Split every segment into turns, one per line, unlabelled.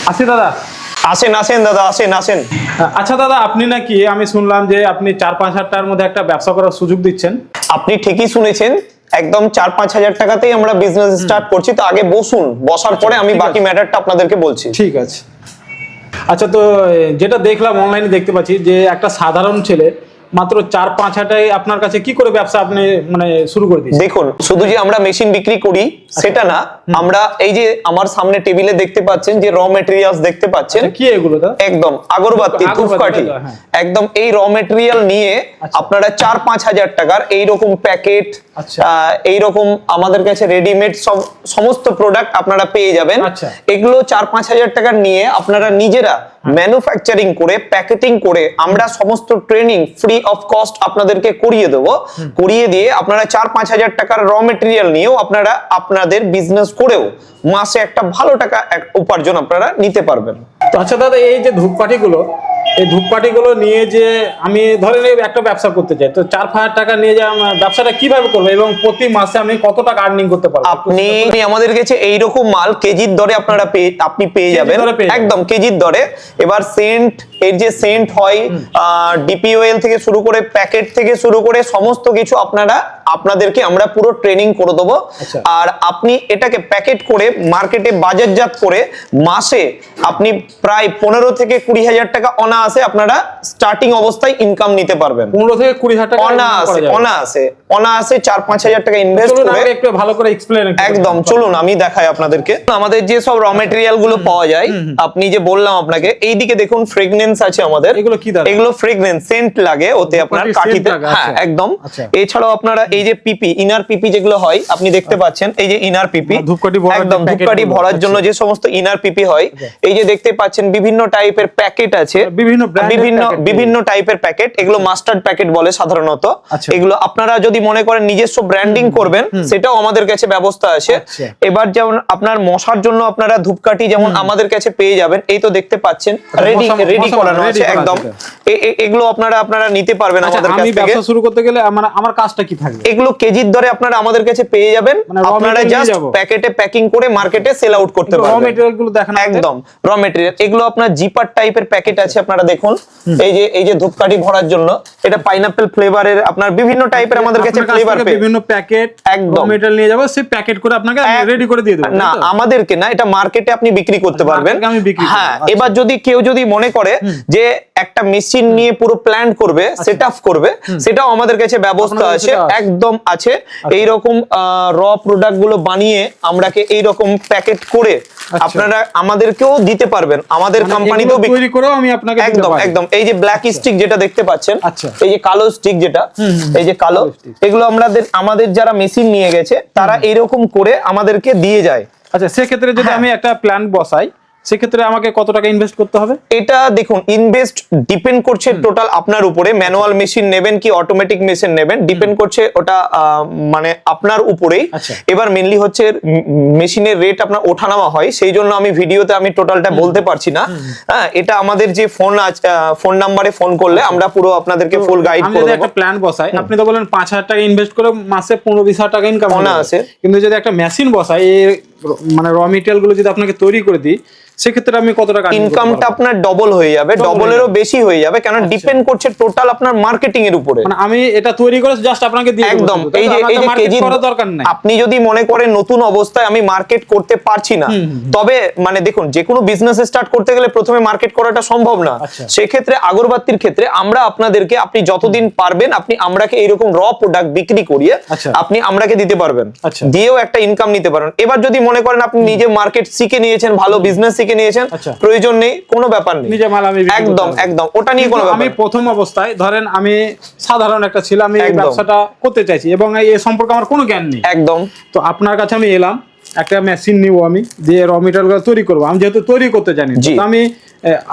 আসি দাদা।
আসেন আসেন দাদা, আসেন আসেন।
আচ্ছা দাদা, আপনি নাকি আমি শুনলাম যে আপনি 4-5 হাজার টাকার মধ্যে একটা ব্যবসা করার সুযোগ দিচ্ছেন।
আপনি ঠিকই শুনেছেন, একদম 4-5 হাজার টাকাতেই আমরা বিজনেস স্টার্ট করছি। তো আগে বসুন, বসার পরে আমি বাকি ম্যাটারটা আপনাদেরকে বলছি।
ঠিক আছে। আচ্ছা, তো যেটা দেখলাম অনলাইনে দেখতে পাচ্ছি যে একটা সাধারণ ছেলে মাত্র 4-5 হাজার টাকায় আপনার কাছে কি করে ব্যবসা আপনি মানে শুরু করে দিয়েছেন?
দেখুন, শুধু যে আমরা মেশিন বিক্রি করি সেটা না, আমরা এই যে আমার সামনে টেবিলে দেখতে পাচ্ছেন যে র মেটেরিয়ালস দেখতে পাচ্ছেন।
কি এগুলো দাদা?
একদম আগরবাতি, ধূপকাঠি,
হ্যাঁ।
একদম এই র মেটেরিয়াল নিয়ে আপনারা 4-5 হাজার টাকার এইরকম প্যাকেট, এইরকম আমাদের কাছে রেডিমেড সমস্ত প্রোডাক্ট আপনারা পেয়ে যাবেন। এগুলো 4-5 হাজার টাকার নিয়ে আপনারা নিজেরা ম্যানুফ্যাকচারিং করে প্যাকেটিং করে আমরা সমস্ত ট্রেনিং ফ্রি অফ কস্ট আপনাদেরকে করিয়ে দেবো। করিয়ে দিয়ে আপনারা 4-5 হাজার টাকার র মেটেরিয়াল নিয়েও আপনারা আপনাদের বিজনেস করেও মাসে একটা ভালো টাকা উপার্জন আপনারা নিতে পারবেন।
তো আচ্ছা দাদা, এই যে ধূপকাঠিগুলো নিয়ে যে আমি ধরেন একটা ব্যবসা করতে চাই, তো 4-5 হাজার টাকা নিয়ে যে ব্যবসাটা কিভাবে করবো এবং প্রতি মাসে আমি কত টাকা আর্নিং করতে পারবো?
আপনি আমাদের কাছে এইরকম মাল কেজির দরে আপনি পেয়ে যাবেন, একদম কেজির দরে। এবার সেন্ট, এর যে সেন্ট হয়, ডিপিওএল থেকে শুরু করে প্যাকেট থেকে শুরু করে সমস্ত কিছু আপনাদেরকে আমরা পুরো ট্রেনিং করে দেবো। আর আপনি এটাকে প্যাকেট করে মার্কেটে বাজারজাত করে মাসে আপনি প্রায় 15 থেকে 20 হাজার টাকা অনায়াসে আপনারা স্টার্টিং অবস্থায় ইনকাম নিতে পারবেন।
15 থেকে 20 হাজার টাকা
অনায়াসে 4-5 হাজার টাকা ইনভেস্ট করে।
একটু ভালো করে এক্সপ্লেইন।
একদম, চলুন আমি দেখাই আপনাদেরকে। আমাদের যে সব র মেটেরিয়াল গুলো পাওয়া যায়, আপনি যে বললাম আপনাকে, এইদিকে দেখুন ফ্রেগনেন্স আছে আমাদের।
এগুলো কি দাদা?
এগুলো ফ্রেগনেন্স, সেন্ট লাগে ওতে আপনার কাঠিতে। হ্যাঁ একদম। এছাড়াও আপনারা এই যে পিপি, ইনার পিপি যেগুলো হয় আপনি দেখতে পাচ্ছেন, এই যে ইনার পিপি, একদম ধূপকাঠি ভরার জন্য যে সমস্ত ইনার পিপি হয়, এই যে দেখতে পাচ্ছেন বিভিন্ন টাইপের প্যাকেট আছে, বিভিন্ন টাইপের প্যাকেট। এগুলো মাস্টার্ড প্যাকেট বলে সাধারণত। এগুলো আপনারা যদি মনে করেন নিজস্ব ব্র্যান্ডিং করবেন, সেটাও আমাদের কাছে ব্যবস্থা আছে। এবার যেমন আপনার মশার জন্য আপনারা ধূপকাঠি যেমন আমাদের কাছে পেয়ে যাবেন, এই তো দেখতে পাচ্ছেন রেডি করানো আছে একদম। এগুলো আপনারা নিতে পারবেন আমাদের কাছ থেকে।
আমি ব্যবসা শুরু করতে গেলে আমার কাজটা কি থাকবে?
এগুলো কেজির দরে আপনারা আমাদের কাছে পেয়ে যাবেন। আপনারা জাস্ট প্যাকেটে প্যাকিং করে মার্কেটে সেল আউট করতে পারবেন।
র মেটেরিয়াল গুলো দেখানো,
একদম র মেটেরিয়াল। এগুলো আপনার জিপার টাইপের প্যাকেট আছে, আপনারা দেখুন। এই যে ধূপকাঠি ভরার জন্য এটা পাইনাপল ফ্লেভারের, আপনার বিভিন্ন টাইপের আমাদের কাছে ফ্লেভার পেয়ে
বিভিন্ন প্যাকেট
একদম
মেটেরিয়াল নিয়ে যাব, সেই প্যাকেট করে আপনাকে রেডি করে দিয়ে দেব।
না, আমাদেরকে না, এটা মার্কেটে আপনি বিক্রি করতে পারবেন। হ্যাঁ, এবার কেউ যদি মনে করে যে একটা মেশিন নিয়ে পুরো প্ল্যান করবে, সেটআপ করবে, সেটাও আমাদের কাছে ব্যবস্থা আছে, একদম আছে। এইরকম র প্রোডাক্ট গুলো বানিয়ে আমরাকে এইরকম প্যাকেট করে আপনারা আমাদেরকেও দিতে পারবেন। আমাদের কোম্পানিতেও
তৈরি করেও আমি আপনাকে
একদম এই যে ব্ল্যাক স্টিক যেটা দেখতে পাচ্ছেন, এই যে কালো স্টিক যেটা, এই যে কালো, এগুলো আমাদের যারা মেশিন নিয়ে গেছে তারা এইরকম করে আমাদেরকে দিয়ে যায়।
আচ্ছা, সেক্ষেত্রে যদি আমি একটা প্ল্যান বসাই, সেক্ষেত্রে আমাকে কত টাকা ইনভেস্ট করতে হবে?
এটা দেখুন, ইনভেস্ট ডিপেন্ড করছে টোটাল আপনার উপরে। ম্যানুয়াল মেশিন নেবেন কি অটোমেটিক মেশিন নেবেন, ডিপেন্ড করছে ওটা মানে আপনার উপরেই। এবার মেইনলি হচ্ছে মেশিনের রেট আপনার ওঠানামা হয়, সেই জন্য আমি ভিডিওতে আমি টোটালটা বলতে পারছি না। হ্যাঁ, এটা আমাদের যে ফোন নাম্বারে ফোন করলে আমরা পুরো আপনাদেরকে ফুল গাইড করে দেব।
একটা প্ল্যান বসাই, আপনি তো বলেন 5 হাজার টাকা ইনভেস্ট করে মাসে 15-20 হাজার টাকা ইনকাম
আছে,
কিন্তু যদি একটা মেশিন বসাই, মানে র মেটেরিয়াল গুলো যদি আপনাকে তৈরি করে দিই, সেক্ষেত্রে আমি কত টাকা
ইনকামটা আপনার ডবল হয়ে যাবে, ডবলেরও বেশি হয়ে যাবে। কারণ ডিপেন্ড করছে টোটাল আপনার মার্কেটিং এর উপরে।
মানে আমি এটা তৈরি করে জাস্ট আপনাকে দিয়ে দেব।
একদম, এই যে কেজি
করার দরকার নাই।
আপনি যদি মনে করেন নতুন অবস্থায় আমি মার্কেট করতে পারছি না, তবে মানে দেখুন, যে কোনো বিজনেস স্টার্ট করতে গেলে প্রথমে মার্কেট করাটা সম্ভব না। সেক্ষেত্রে আগরবাতির ক্ষেত্রে আমরা আপনাদেরকে, আপনি যতদিন পারবেন আপনি আমরাকে এরকম র প্রোডাক্ট বিক্রি করিয়ে আপনি আমরাকে দিতে পারবেন, দিয়েও একটা ইনকাম নিতে পারেন। এবার যদি মনে করেন আপনি নিজে মার্কেট শিখে নিয়েছেন, ভালো বিজনেস শিখে নিয়েছেন, প্রয়োজন নেই, কোনো ব্যাপার নেই,
নিজে মাল আমি
একদম ওটা নিয়ে কোনো ব্যাপার।
আমি প্রথম অবস্থায় ধরেন আমি সাধারণ একটা ছিল, আমি এই ব্যবসাটা করতে চাইছি এবং এই সম্পর্কে আমার কোনো জ্ঞান নেই।
একদম,
তো আপনার কাছে আমি এলাম, একটা মেশিন নিব, আমি দিয়ে র মেটেরিয়াল তৈরি করবো। আমি যেহেতু তৈরি করতে জানি, তো আমি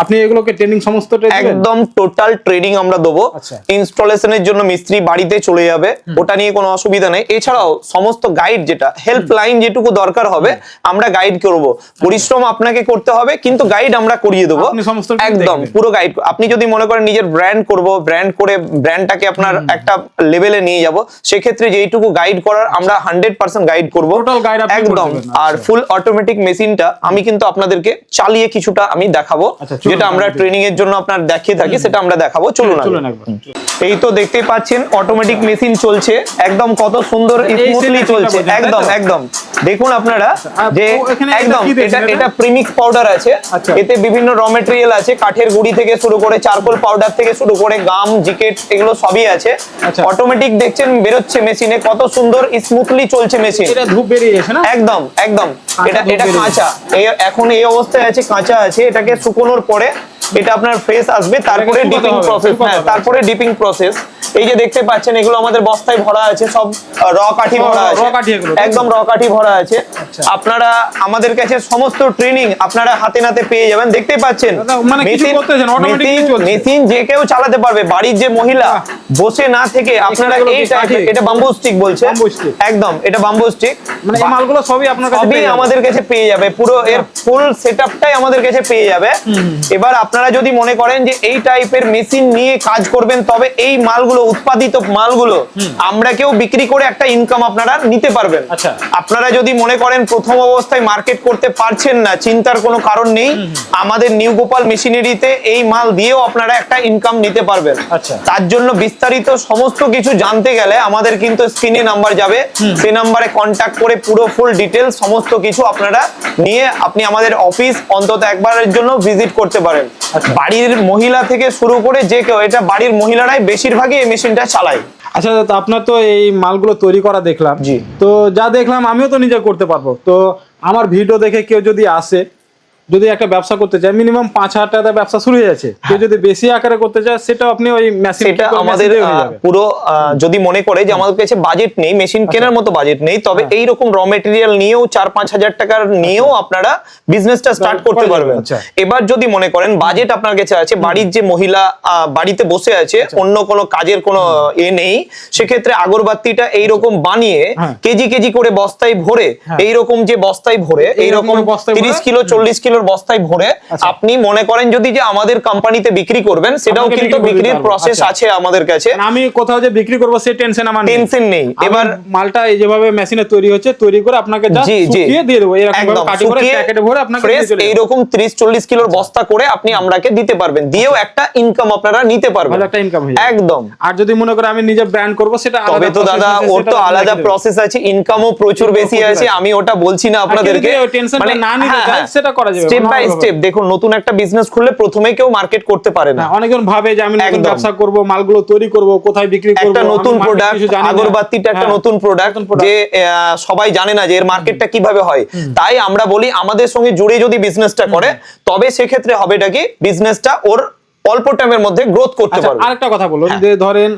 আপনি এগুলোকে ট্রেনিং সমস্তটা দিবেন?
একদম টোটাল ট্রেনিং আমরা দেবো।
আচ্ছা।
ইনস্টলেশনের জন্য মিস্ত্রি বাড়িতে চলে যাবে, ওটা নিয়ে কোনো অসুবিধা নেই। এছাড়াও সমস্ত গাইড যেটা হেল্পলাইন যেটুকু দরকার হবে আমরা গাইড করব। পরিশ্রম আপনাকে করতে হবে কিন্তু গাইড আমরা করিয়ে দেবো
আপনি সমস্ত কিছু
একদম
দেখবেন।
পুরো গাইড। আপনি যদি মনে করেন নিজের ব্র্যান্ড করব, ব্র্যান্ড করে ব্র্যান্ডটাকে আপনার একটা লেভেলে নিয়ে যাব, সেক্ষেত্রে যেইটুকু গাইড করার আমরা 100% গাইড করব
Total guide আপনি করে
একদম।
দেবেন।
আর
আচ্ছা।
ফুল অটোমেটিক মেশিনটা আমি কিন্তু আপনাদেরকে চালিয়ে কিছুটা আমি দেখাবো,
আচ্ছা, চলুন
যেটা আমরা
তাহলে
ট্রেনিং এর জন্য আপনার দেখিয়ে থাকি, সেটা আমরা দেখাবো। চলুন
চলুন
আগে।
একবার।
এই তো দেখতেই পাচ্ছেন অটোমেটিক মেশিন চলছে, একদম কত সুন্দর
এই
স্মুথলি
সেটটা
চলছে,
বোঝেন, তাই
একদম
তো?
একদম। দেখুন আপনারা
আর
যে
এখানে এটা
একদম
কি দেখছেন
এটা
এটা?
এটা প্রিমিক্স পাউডার আছে।
আচ্ছা।
এতে বিভিন্ন র মেটেরিয়াল আছে, কাঠের গুঁড়ি থেকে শুরু করে চারকোল পাউডার থেকে শুরু করে গাম, জিকেট, এগুলো সবই আছে।
আচ্ছা।
অটোমেটিক দেখছেন বেরোচ্ছে মেশিনে, কত সুন্দর স্মুথলি চলছে মেশিন।
এটা ধূপ বেরিয়ে গেছে না?
একদম একদম। এটা
ধূপ
এটা
বেরিয়ে
কাঁচা, এখন এই অবস্থায় আছে, কাঁচা আছে। এটাকে শুকোনোর পরে এটা আপনার ফ্রেশ আসবে, তারপরে
শুকাতে
ডিপিং
হবে,
প্রসেস।
শুকাতে
হ্যাঁ,
হবে।
তারপরে ডিপিং প্রসেস। এই যে দেখতে পাচ্ছেন এগুলো আমাদের বস্তায় ভরা আছে, সব র কাঠি ভরা
র
আছে,
কাঠি এগুলো, তাই তো?
একদম র কাঠি ভরা আছে।
আচ্ছা।
আপনারা আমাদের কাছে সমস্ত ট্রেনিং আপনারা হাতে নাতে পেয়ে যাবেন। দেখতেই পাচ্ছেন
দাদা, মানে কিছু করতেছেন, automatically চলছে।
মেশিন যে কেউ চালাতে পারবে। বাড়ির যে মহিলা বসে না থেকে আপনারা
এগুলো
এই
কি কাঠি?
টাইপের, এটা বাম্বু স্টিক বলছে,
বাম্বু stick।
একদম এটা বাম্বু স্টিক।
মানে এই মালগুলো সবই আপনার কাছে
সবই
পেয়ে যাবেন।
আমাদের কাছে পেয়ে যাবে, পুরো এর ফুল সেটআপটাই আমাদের কাছে পেয়ে যাবে। এবার আপনারা যদি মনে করেন যে এই টাইপের মেশিন নিয়ে কাজ করবেন, তবে এই মালগুলো, উৎপাদিত মালগুলো আমরা কেউ বিক্রি করে একটা ইনকাম আপনারা নিতে পারবেন।
আচ্ছা।
আপনারা যদি মনে করেন প্রথম অবস্থায় মার্কেট করতে পারছেন না, চিন্তার কোনো কারণ নেই। আমাদের নিউ গোপাল মেশিনারিতে এই মাল দিয়েও আপনারা একটা ইনকাম নিতে পারবেন।
আচ্ছা।
তার জন্য বিস্তারিত সমস্ত কিছু জানতে গেলে আমাদের কিন্তু স্ক্রিনে নাম্বার যাবে, সেই নাম্বারে কন্ট্যাক্ট করে পুরো ফুল ডিটেলস সমস্ত কিছু আপনারা নিয়ে আপনি আমাদের অফিস অন্তত একবারের জন্য ভিজিট করতে পারেন।
আচ্ছা।
বাড়ির মহিলা থেকে শুরু করে যে কেউ, এটা বাড়ির মহিলারাই বেশিরভাগই এই মেশিনটা চালায়।
আচ্ছা দাদা, আপনার তো এই মালগুলো তৈরি করা দেখলাম।
জি।
তো যা দেখলাম আমিও তো নিজে করতে পারবো। তো আমার ভিডিও দেখে কেউ যদি আসে, যদি একটা ব্যবসা করতে চায়, মিনিমাম 5,000 টাকা ব্যবসা শুরু হয়ে যাচ্ছে। কেউ যদি বেশি আকারে করতে চায়, সেটাও আপনি ওই মেশিন,
সেটা আমাদের পুরো যদি মনে করে যে আমাদের কাছে বাজেট নেই, মেশিন কেনার মতো বাজেট নেই, তবে এই রকম র মেটেরিয়াল নিয়েও 4-5 হাজার টাকার নিয়েও আপনারা বিজনেসটা স্টার্ট করতে
করা যাবে,
পারবেন।
আচ্ছা।
এবার যদি মনে করেন বাজেট আপনার কাছে আছে, বাড়ির যে মহিলা বাড়িতে বসে আছে, অন্য কোনো কাজের কোনো নেই, সেক্ষেত্রে আগরবাতিটা এইরকম বানিয়ে কেজি কেজি করে বস্তায় ভরে, এইরকম যে বস্তায় ভরে, এইরকম 30 কিলো 40 কিলোর বস্তায় ভরে আপনি মনে করেন যদি যে আমাদের কোম্পানিতে বিক্রি করবেন, সেটাও
আপনাকে
কিন্তু
বিক্রি করে
বিক্রির
দিতে পারবো।
প্রসেস
আচ্ছা।
আছে আমাদের কাছে।
আমি কোথাও যে বিক্রি করবো সে টেনশন আমার নেই।
টেনশন নেই।
এবার
এবার
মালটা এই যেভাবে মেশিনে তৈরি হচ্ছে, তৈরি করে আপনাকে জাস্ট
জি জি
শুকিয়ে দিয়ে দেবো, এরকম
একদম
ভাবে কাটি করে
শুকিয়ে
প্যাকেটে ভরে আপনাকে
ফ্রেশ
দিয়ে চলে যাবে।
এইরকম 30-40 কিলোর বস্তা করে আপনি আমরাকে দিতে পারবেন, দিয়েও একটা ইনকাম আপনারা নিতে পারবেন,
ভালো একটা ইনকাম হয়ে যাবে।
একদম।
আর যদি মনে করে আমি নিজে ব্র্যান্ড করব, সেটা আলাদা
তবে তো
process
দাদা
আছে,
ওর
সেটা
তো
আপনাকে
আলাদা
দেবে।
প্রসেস আছে, ইনকামও প্রচুর বেশি
প্রচুর
আছে,
আছে।
আমি ওটা বলছি না আপনাদেরকে।
আর কেউ যদি ওই টেনশনটা না নিতে চায়, সেটা করা যাবে,
স্টেপ
কোনো
বাই
ব্যাপার
স্টেপ।
না।
দেখুন নতুন একটা বিজনেস খুললে প্রথমে কেউ মার্কেট করতে পারে না।
হ্যাঁ, অনেকজন ভাবে যে আমি নতুন
একদম।
ব্যবসা করব, মালগুলো তৈরি করব, কোথায় বিক্রি করব,
একটা নতুন
আমি market
প্রোডাক্ট,
কিছু জানি না।
আগরবাতিটা একটা
হ্যাঁ,
নতুন প্রোডাক্ট,
product।
যে সবাই জানে না যে এর মার্কেটটা কিভাবে হয়। তাই আমরা বলি আমাদের সঙ্গে জুড়ে যদি বিজনেসটা করে, তবে সেক্ষেত্রে হবেটা কি, বিজনেসটা ওর অল্প টাইমের মধ্যে গ্রোথ করতে
আচ্ছা,
পারবে।
আরেকটা কথা বলুন, যে ধরেন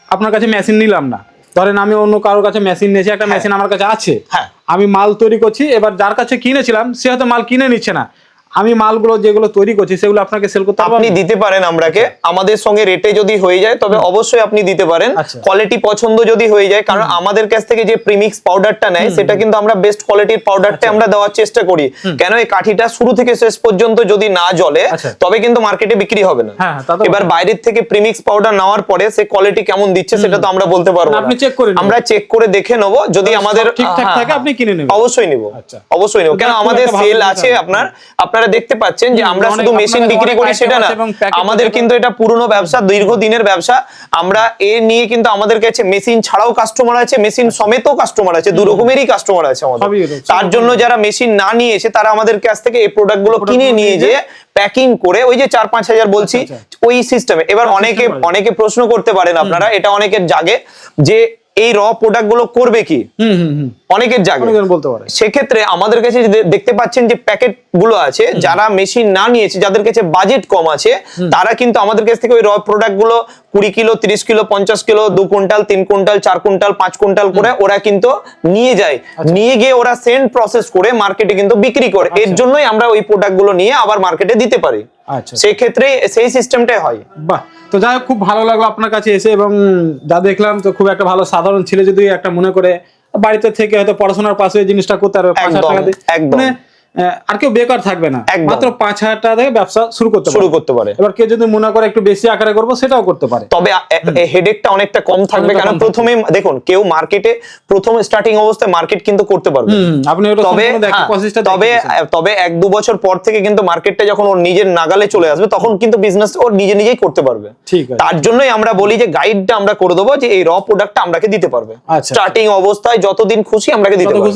আপনার কাছে মেশিন নিলাম না, ধরেন আমি অন্য কারোর কাছে মেশিন নিয়েছি, একটা মেশিন আমার কাছে আছে,
হ্যাঁ।
আমি মাল তৈরি করছি, এবার যার কাছে কিনেছিলাম সে হয়তো মাল কিনে নিচ্ছে না, আমি মালগুলো যেগুলো তৈরি করছি সেগুলো আপনাকে সেল করতে পারবো?
আপনি দিতে পারেন আমরাকে, আমাদের সঙ্গে রেটে যদি হয়ে যায় তবে অবশ্যই আপনি দিতে পারেন।
আচ্ছা।
কোয়ালিটি পছন্দ যদি হয়ে যায়, কারণ আমাদের কাছ থেকে যে প্রিমিক্স পাউডারটা নেয়, সেটা কিন্তু আমরা বেস্ট কোয়ালিটির পাউডারটা আমরা দেওয়ার চেষ্টা করি। কেন এই কাঠিটা শুরু থেকে শেষ পর্যন্ত যদি না জ্বলে,
আচ্ছা।
তবে কিন্তু মার্কেটে বিক্রি হবে না।
হ্যাঁ, তা তো
এবার
বটে।
বাইরের থেকে প্রিমিক্স পাউডার নেওয়ার পরে সে কোয়ালিটি কেমন দিচ্ছে সেটা তো আমরা বলতে পারবো
না,
না।
আপনি check করে নেবেন।
আমরা চেক করে দেখে নেব, যদি আমাদের
সব ঠিকঠাক থাকে আপনি কিনে নেবেন।
অবশ্যই নিব,
আচ্ছা।
অবশ্যই নেব।
তো
কেন
খুব
আমাদের
একটা ভালো
সেল
জিনিস
আছে,
আছে।
আপনারা দেখতে পাচ্ছেন যে আমরা
অনেক
শুধু মেশিন
আপনাদের
বিক্রি
অনেক
করি সেটা
item
না,
আছে এবং packet
আমাদের
করতে
কিন্তু এটা পুরনো ব্যবসা, দীর্ঘদিনের ব্যবসা। আমরা এ নিয়ে কিন্তু আমাদের কাছে মেশিন ছাড়াও কাস্টমার আছে, মেশিন সমেতও কাস্টমার আছে, দু রকমেরই কাস্টমার আছে আমাদের।
সবই এরকম।
তার জন্য যারা মেশিন না নিয়ে এসে, তারা আমাদের কাছ থেকে এই প্রোডাক্ট গুলো কিনে নিয়ে যে প্যাকিং করে, ওই যে 4-5 হাজার বলছি,
আচ্ছা।
ওই সিস্টেমে। এবার অনেকে প্রশ্ন করতে পারেন আপনারা, এটা অনেকের জাগে যে এই র প্রোডাক্ট গুলো করবে কি, অনেকের জায়গায়
অনেকজন বলতে পারে।
সেক্ষেত্রে আমাদের কাছে যে দেখতে পাচ্ছেন যে প্যাকেট গুলো আছে, যারা মেশিন না নিয়েছে, যাদের কাছে বাজেট কম আছে, তারা কিন্তু আমাদের কাছ থেকে ওই র প্রোডাক্ট গুলো 20 kilo, 30 kilo, 50 kilo, 2 quintal, 3 quintal, 4 quintal, 5 quintal করে ওরা কিন্তু নিয়ে যায়। নিয়ে গিয়ে ওরা সেন্ড প্রসেস করে মার্কেটে কিন্তু বিক্রি করে। এর জন্যই আমরা ওই প্রোডাক্ট গুলো নিয়ে আবার মার্কেটে দিতে পারি।
আচ্ছা,
সেই ক্ষেত্রে সেই সিস্টেমটাই হয়।
বাহ, তো যাই হোক, খুব ভালো লাগলো আপনার কাছে এসে, এবং যা দেখলাম তো খুব একটা ভালো সাধারণ ছেলে যদি একটা মনে করে বাড়িতে থেকে হয়তো পড়াশোনার পাশে এই জিনিসটা করতে পারবে, 5,000 টাকা দিয়ে,
একদম।
মানে আর কেউ বেকার থাকবে না, মাত্র 5,000 টাকা থেকে ব্যবসা শুরু করতে পারে। এবার কেউ যদি মনে করে একটু বেশি আকারে করবো, সেটাও করতে পারে,
তবে হেডেকটা অনেকটা কম থাকবে। কারণ প্রথমে দেখুন, কেউ মার্কেটে প্রথম স্টার্টিং অবস্থায় মার্কেট কিন্তু করতে পারবে।
আপনি
তবে 1-2 বছর পর থেকে কিন্তু মার্কেটটা যখন ওর নিজের নাগালে চলে আসবে, তখন কিন্তু বিজনেস ওর নিজেই করতে পারবে।
ঠিক আছে,
তার জন্যই আমরা বলি যে গাইডটা আমরা করে দেবো, যে এই র প্রোডাক্টটা আমরাকে দিতে পারবে। স্টার্টিং অবস্থায় যতদিন খুশি আমরাকে দিতে পারবে,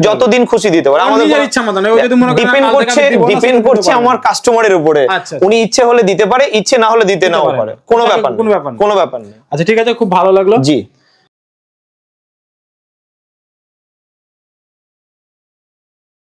যতদিন খুশি দিতে পারে। আমাদের
ইচ্ছা মতো না, ও যদি মনে করে
ডিপেন্ড করছে আমার কাস্টমারের উপরে। উনি ইচ্ছে হলে দিতে পারে, ইচ্ছে না হলে দিতে নাও পারে, কোনো ব্যাপার নেই।
আচ্ছা, ঠিক আছে, খুব ভালো লাগলো।
জি।